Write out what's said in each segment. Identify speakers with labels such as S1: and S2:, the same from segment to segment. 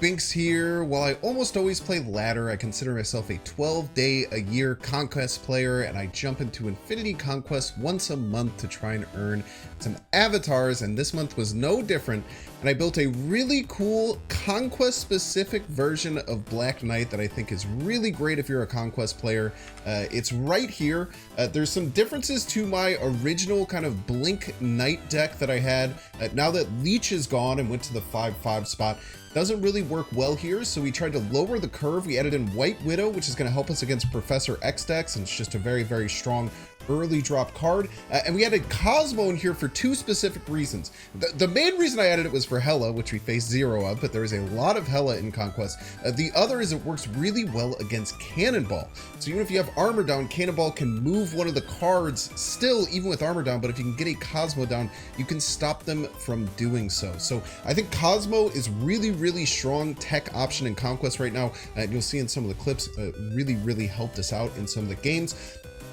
S1: Binks here. While I almost always play ladder, I consider myself a 12-day-a-year conquest player, and I jump into Infinity Conquest once a month to try and earn some avatars, and this month was no different. And I built a really cool conquest-specific version of Black Knight that I think is really great if you're a conquest player. It's right here. There's some differences to my original kind of Blink Knight deck that I had. Now that Leech is gone and went to the 5/5 spot, doesn't really work well here, so we tried to lower the curve. We added in White Widow, which is going to help us against Professor X decks, and it's just a very, very strong early drop card. And we added Cosmo in here for two specific reasons. The main reason I added it was for Hela, which we face 0 of, but there is a lot of Hela in Conquest. The other is it works really well against Cannonball. So even if you have armor down, Cannonball can move one of the cards still, even with armor down, but if you can get a Cosmo down, you can stop them from doing so. So I think Cosmo is really strong tech option in Conquest right now. And you'll see in some of the clips, really helped us out in some of the games.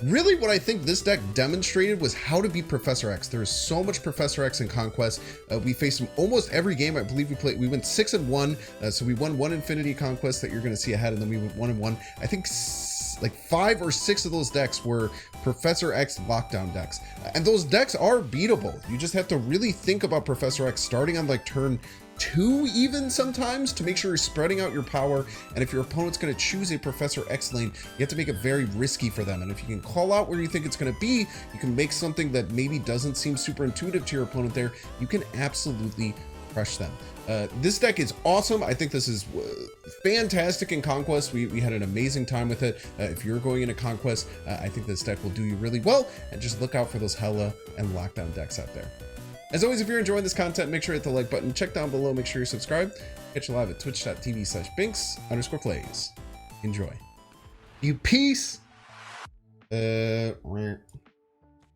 S1: Really, what I think this deck demonstrated was how to beat Professor X. There is so much Professor X in Conquest. We faced him almost every game. I believe we went 6-1. So we won 1 Infinity Conquest that you're going to see ahead, and then we went 1-1. I think like 5 or 6 of those decks were Professor X lockdown decks. And those decks are beatable. You just have to really think about Professor X starting on like turn 2 even sometimes to make sure you're spreading out your power. And if your opponent's going to choose a Professor X lane, you have to make it very risky for them. And if you can call out where you think it's going to be, you can make something that maybe doesn't seem super intuitive to your opponent there. You can absolutely crush them. This deck is awesome. I think this is fantastic in Conquest. We had an amazing time with it. If you're going into Conquest, I think this deck will do you really well. And just look out for those Hela and lockdown decks out there. As always, if you're enjoying this content, make sure to hit the like button. Check down below, make sure you're subscribed. Catch you live at twitch.tv/binks_plays. Enjoy. You peace. Okay.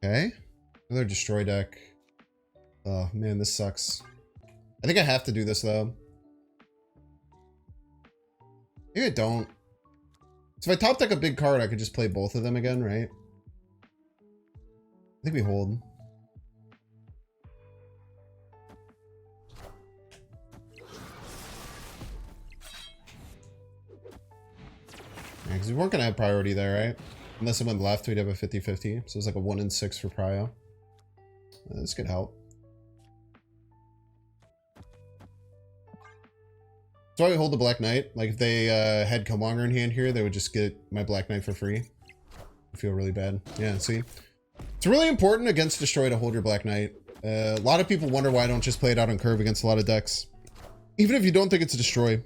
S1: Another destroy deck. Oh man, this sucks. I think I have to do this though. Maybe I don't. So if I top deck a big card, I could just play both of them again, right? I think we hold. Yeah, because we weren't going to have priority there, right? Unless someone left, we'd have a 50-50. So it's like a 1 in 6 for prio. This could help. So I would hold the Black Knight. Like if they had Killmonger in hand here, they would just get my Black Knight for free. I feel really bad. Yeah, see? It's really important against Destroy to hold your Black Knight. A lot of people wonder why I don't just play it out on curve against a lot of decks. Even if you don't think it's a Destroy.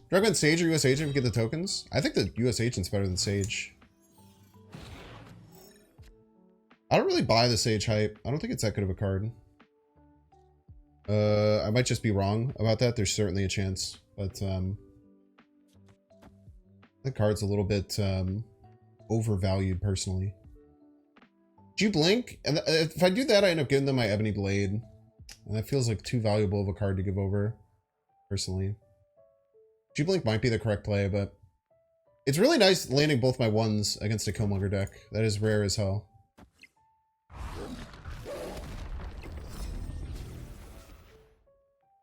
S1: Do I recommend Sage or US Agent if you get the tokens? I think the US Agent's better than Sage. I don't really buy the Sage hype. I don't think it's that good of a card. I might just be wrong about that. There's certainly a chance. But the card's a little bit overvalued personally. Do you blink? And if I do that, I end up giving them my Ebony Blade. And that feels like too valuable of a card to give over, personally. G-Blink might be the correct play, but it's really nice landing both my 1s against a Killmonger deck. That is rare as hell.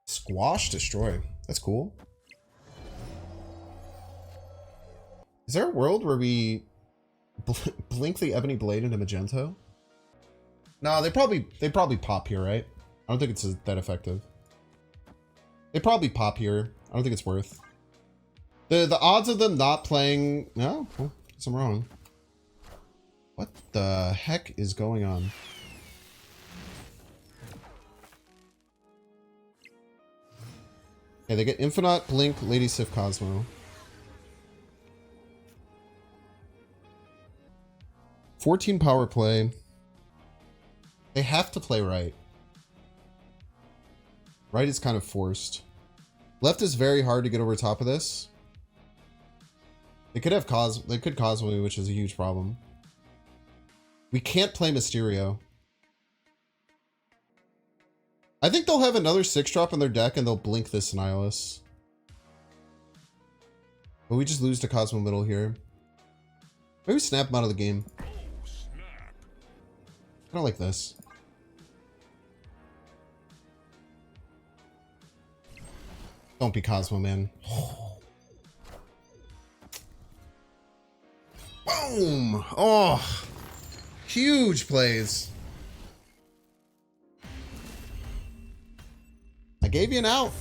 S1: Squash Destroy. That's cool. Is there a world where we blink the Ebony Blade into Magento? No, they probably pop here, right? I don't think it's that effective. They probably pop here. I don't think it's worth. The odds of them not playing... No, well, I guess I'm wrong. What the heck is going on? Okay, they get Infinite, Blink, Lady Sif, Cosmo. 14 power play. They have to play right. Right is kind of forced. Left is very hard to get over top of this. They could have they could Cosmo me, which is a huge problem. We can't play Mysterio. I think they'll have another 6-drop in their deck and they'll blink this Nihilus. But we just lose to Cosmo Middle here. Maybe snap him out of the game. I don't like this. Don't be Cosmo, man. Boom! Oh, huge plays. I gave you an out.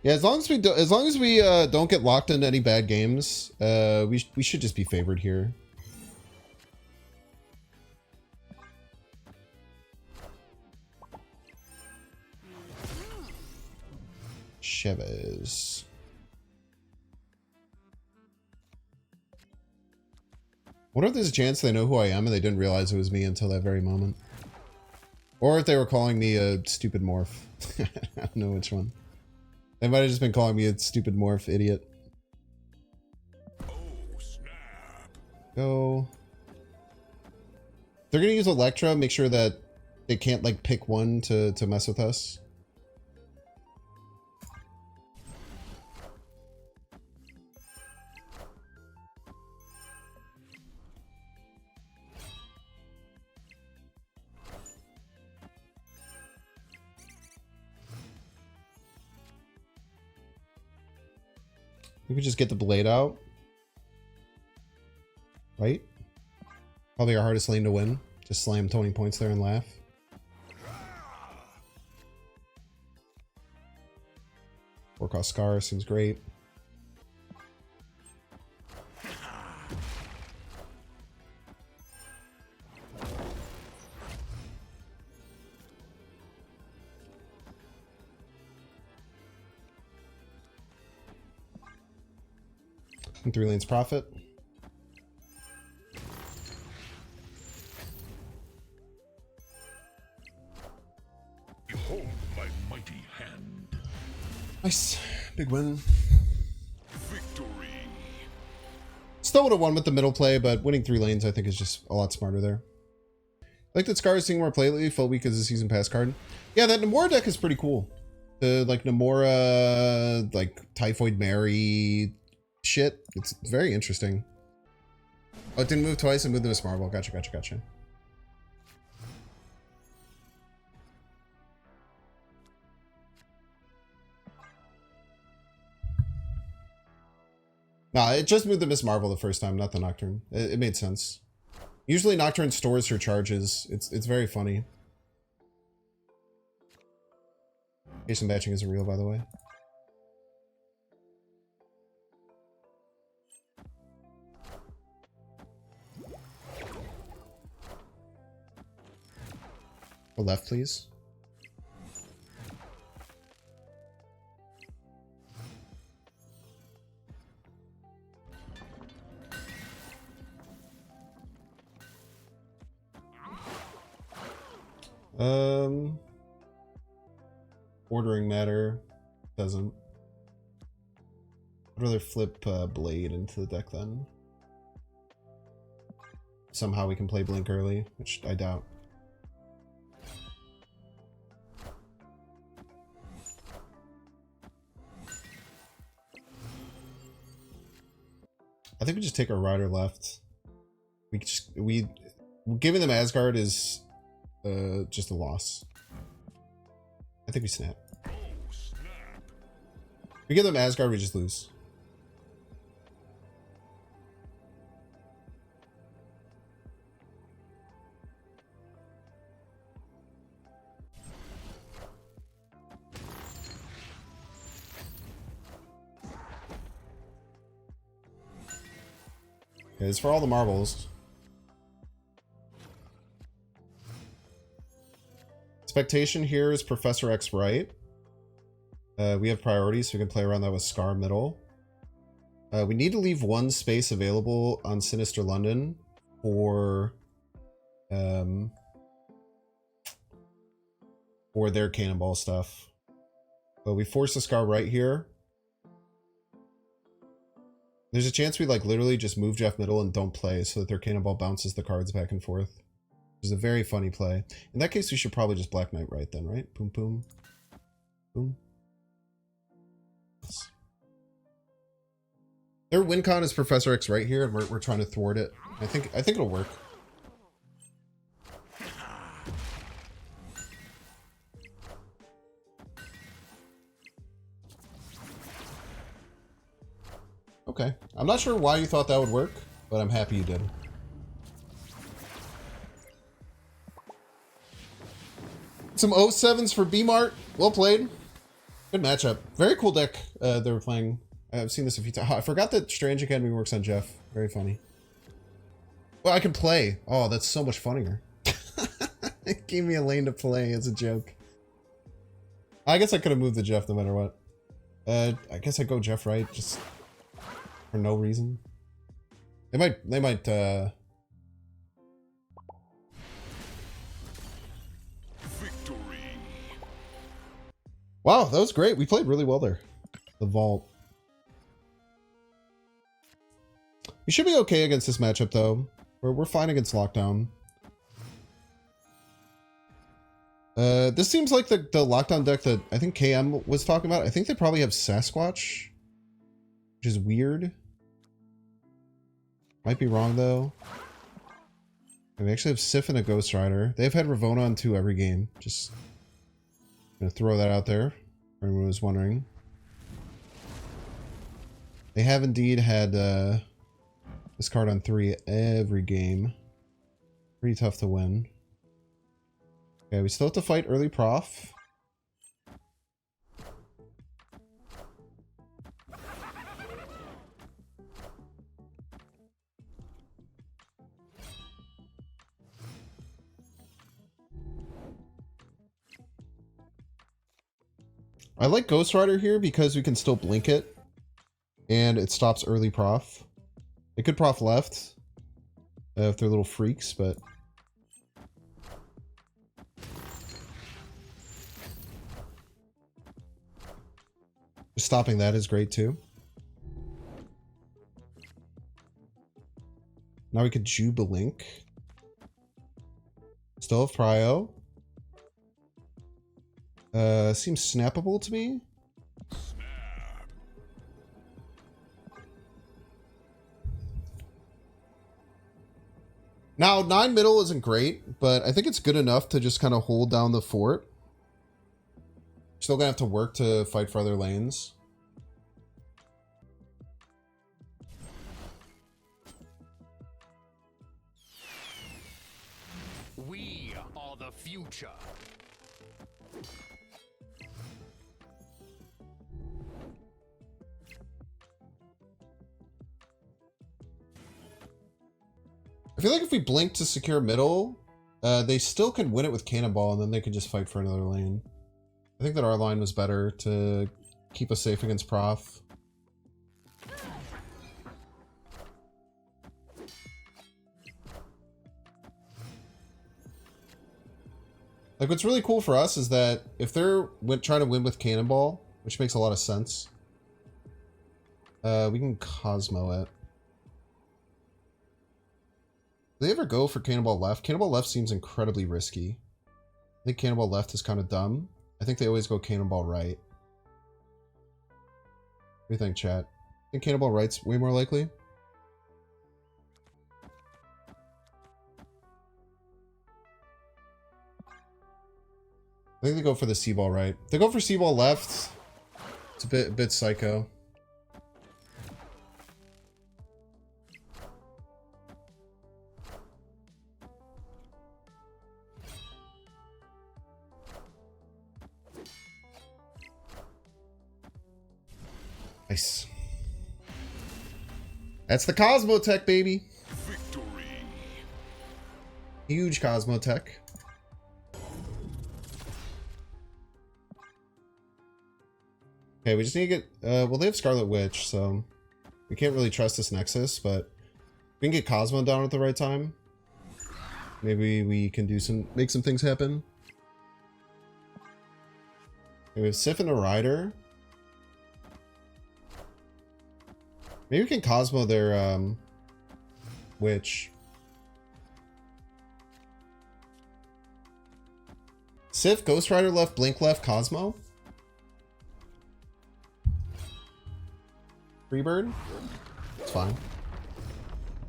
S1: Yeah, as long as we don't get locked into any bad games, we should just be favored here. Chavez. What if there's a chance they know who I am and they didn't realize it was me until that very moment? Or if they were calling me a stupid morph. I don't know which one. They might have just been calling me a stupid morph idiot. Oh, snap. Go. They're gonna use Electra, make sure that they can't like pick one to mess with us. We could just get the blade out. Right? Probably our hardest lane to win. Just slam 20 points there and laugh. Work off Scar seems great. And 3 lanes profit.
S2: Behold my mighty hand.
S1: Nice. Big win.
S2: Victory.
S1: Still would have won with the middle play, but winning 3 lanes I think is just a lot smarter there. I like that Scar is seeing more play lately. Full week is a season pass card. Yeah, that Namora deck is pretty cool. The like Namora, like Typhoid Mary shit. It's very interesting. Oh, it didn't move twice and moved to Miss Marvel. Gotcha, gotcha, gotcha. Nah, it just moved to Miss Marvel the first time, not the Nocturne. It made sense. Usually Nocturne stores her charges. It's very funny. Jason batching isn't real, by the way. Go left, please. Ordering matter doesn't. I'd rather flip Blade into the deck then. Somehow we can play Blink early, which I doubt. I think we just take our rider left. Giving them Asgard is just a loss. I think we snap. We give them Asgard, we just lose. Okay, it's for all the marbles. Expectation here is Professor X right. We have priorities, so we can play around that with Scar middle. We need to leave 1 space available on Sinister London for their cannonball stuff. But we force a Scar right here. There's a chance we like literally just move Jeff middle and don't play so that their cannonball bounces the cards back and forth. Which is a very funny play. In that case, we should probably just Black Knight right then, right? Boom, boom. Boom. Their win con is Professor X right here, and we're trying to thwart it. I think it'll work. Okay. I'm not sure why you thought that would work, but I'm happy you did. Some 07s for B-Mart. Well played. Good matchup. Very cool deck they were playing. I've seen this a few times. I forgot that Strange Academy works on Jeff. Very funny. Well, I can play. Oh, that's so much funnier. It gave me a lane to play as a joke. I guess I could have moved the Jeff no matter what. I guess I go Jeff right, just for no reason. They might
S2: Victory.
S1: Wow, that was great. We played really well there. The vault. We should be okay against this matchup though. We're fine against lockdown. This seems like the lockdown deck that I think KM was talking about. I think they probably have Sasquatch, which is weird. Might be wrong though. And they actually have Sif and a Ghost Rider. They've had Ravona on 2 every game. Just gonna throw that out there for anyone who's wondering. They have indeed had this card on 3 every game. Pretty tough to win. Okay, we still have to fight early prof. I like Ghost Rider here because we can still blink it. And it stops early prof. It could prof left. If they're little freaks, but... stopping that is great too. Now we could Jubilink. Still have Prio. Seems snappable to me. Now, 9 middle isn't great, but I think it's good enough to just kind of hold down the fort. Still gonna have to work to fight for other lanes.
S3: We are the future.
S1: I feel like if we blink to secure middle, they still could win it with Cannonball, and then they could just fight for another lane. I think that our line was better to keep us safe against prof. Like, what's really cool for us is that if they're trying to win with Cannonball, which makes a lot of sense, we can Cosmo it. Do they ever go for Cannonball left? Cannonball left seems incredibly risky. I think Cannonball left is kind of dumb. I think they always go Cannonball right. What do you think, chat? I think Cannonball right's way more likely. I think they go for the C-ball right. If they go for C-ball left, it's a bit psycho. Nice. That's the Cosmotech, baby.
S2: Victory.
S1: Huge Cosmotech. Okay, we just need to get... well, they have Scarlet Witch, so... we can't really trust this Nexus, but... we can get Cosmo down at the right time. Maybe we can do make some things happen. Okay, we have Sif and a Rider. Maybe we can Cosmo their, Witch. Sif, Ghost Rider left, Blink left, Cosmo. Freebird? It's fine.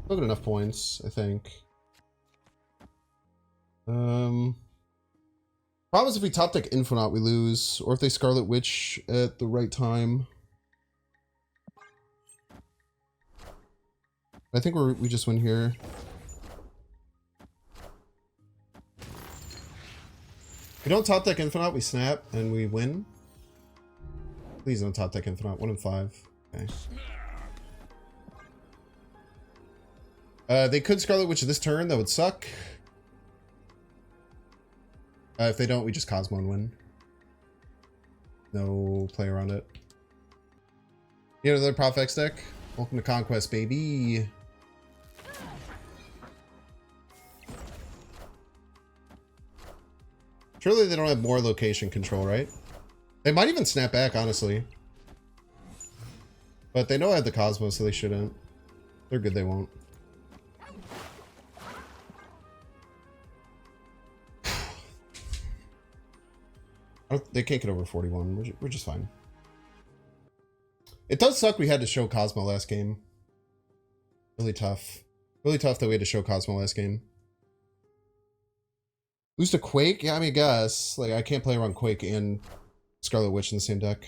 S1: Still got enough points, I think. Problem is if we top deck Infonaut, we lose. Or if they Scarlet Witch at the right time. I think we just win here. We don't top deck Infinite, we snap and we win. Please don't top deck Infinite. 1 in 5. Okay. They could Scarlet Witch this turn. That would suck. If they don't, we just Cosmo and win. No play around it. You know, another Prof X deck. Welcome to Conquest, baby. Surely they don't have more location control, right? They might even snap back, honestly. But they know I have the Cosmos, so they shouldn't. They're good, they won't. They can't get over 41. We're just fine. It does suck we had to show Cosmo last game. Really tough. Really tough that we had to show Cosmo last game. Lose to Quake? Yeah, I mean, I guess. Like, I can't play around Quake and Scarlet Witch in the same deck.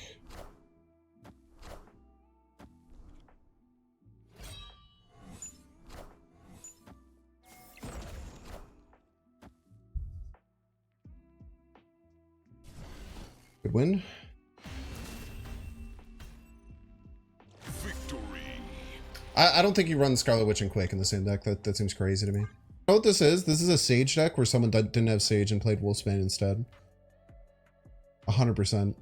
S1: Good win.
S2: Victory.
S1: I don't think you run Scarlet Witch and Quake in the same deck. That seems crazy to me. You know what this is? This is a Sage deck where someone didn't have Sage and played Wolfsbane instead. 100%.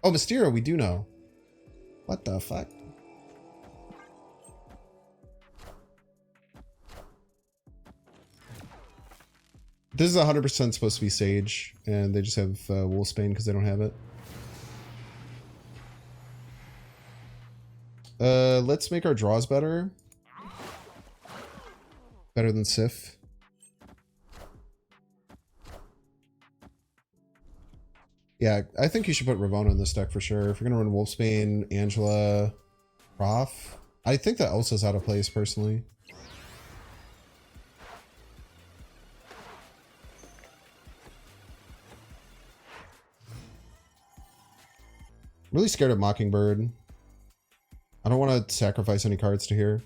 S1: Oh, Mysterio, we do know. What the fuck? This is 100% supposed to be Sage, and they just have Wolfsbane because they don't have it. Let's make our draws better. Better than Sif. Yeah, I think you should put Ravonna in this deck for sure. If you're gonna run Wolfsbane, Angela, Prof. I think that Elsa's out of place personally. I'm really scared of Mockingbird. I don't want to sacrifice any cards to here.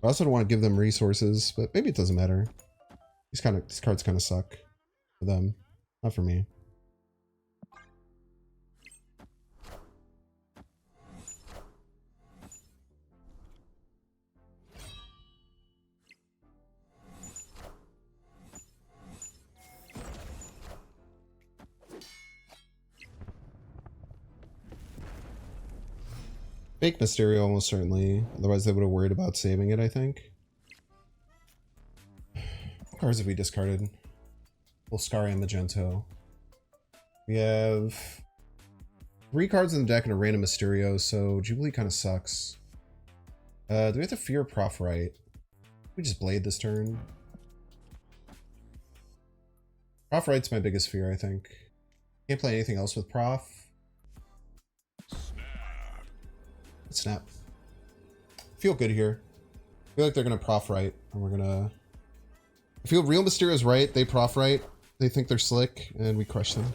S1: I also don't want to give them resources, but maybe it doesn't matter. These cards kind of suck for them, not for me. Fake Mysterio almost certainly. Otherwise they would have worried about saving it, I think. What cards have we discarded? Volscari and Magento. We have 3 cards in the deck and a random Mysterio, so Jubilee kind of sucks. Do we have to fear Prof right? We just Blade this turn. Prof right's my biggest fear, I think. Can't play anything else with Prof. Snap. Feel good here. I feel like they're gonna Prof right, and we're gonna. I feel real Mysterio's right. They Prof right. They think they're slick, and we crush them.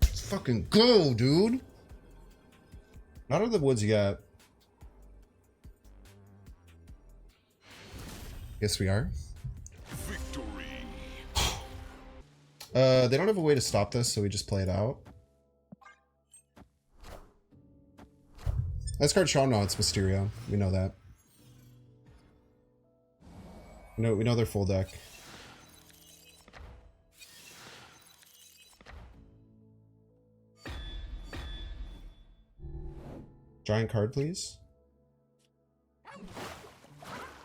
S1: Let's fucking go, dude. Not out of the woods yet. Yes, we are.
S2: Victory.
S1: They don't have a way to stop this, so we just play it out. That's card Sean. No, it's Mysterio. We know that. We know their full deck. Giant card, please.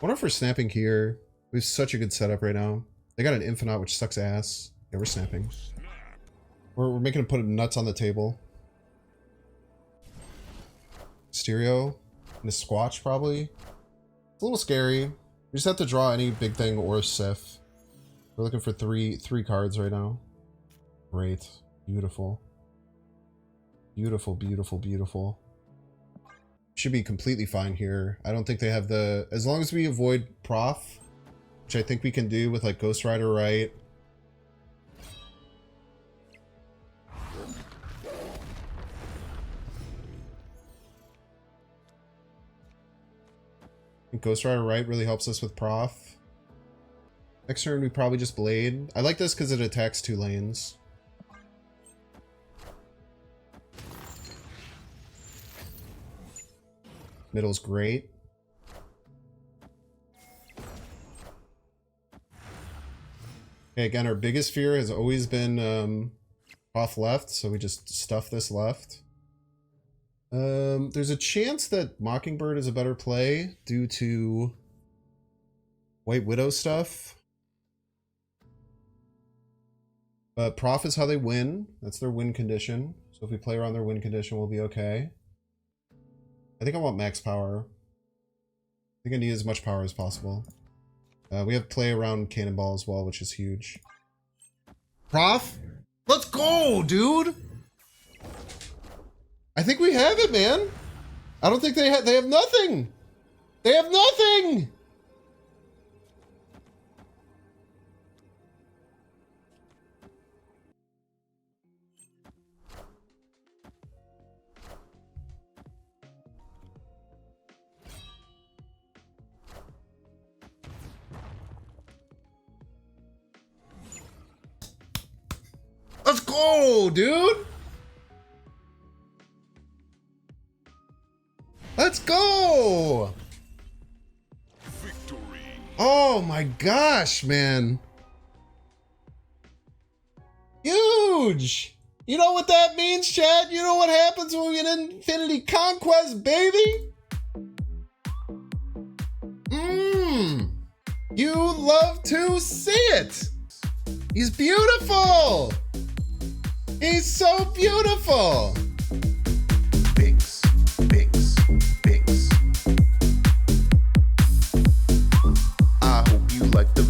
S1: Wonder if we're snapping here. We have such a good setup right now. They got an Infinite, which sucks ass. Yeah, we're snapping. We're making them put nuts on the table. Mysterio and a Squatch, probably. It's a little scary. We just have to draw any big thing or Sif. We're looking for three cards right now. Great. Beautiful. Beautiful, beautiful, beautiful. Should be completely fine here. I don't think they have the... As long as we avoid Prof, which I think we can do with like Ghost Rider right. think Ghost Rider right really helps us with Prof. Next turn we probably just Blade. I like this because it attacks 2 lanes. Middle's great. Okay, again, our biggest fear has always been off left, so we just stuff this left. There's a chance that Mockingbird is a better play due to White Widow stuff. But Prof is how they win. That's their win condition. So if we play around their win condition, we'll be okay. I think I want max power. I think I need as much power as possible. We have play around Cannonball as well, which is huge. Prof? Let's go, dude! I think we have it, man. I don't think they have nothing. They have nothing! Let's go, dude! Let's go!
S2: Victory.
S1: Oh my gosh, man. Huge! You know what that means, chat? You know what happens when we get Infinity Conquest, baby? You love to see it! He's beautiful! He's so beautiful! Binks, binks, binks. I hope you like the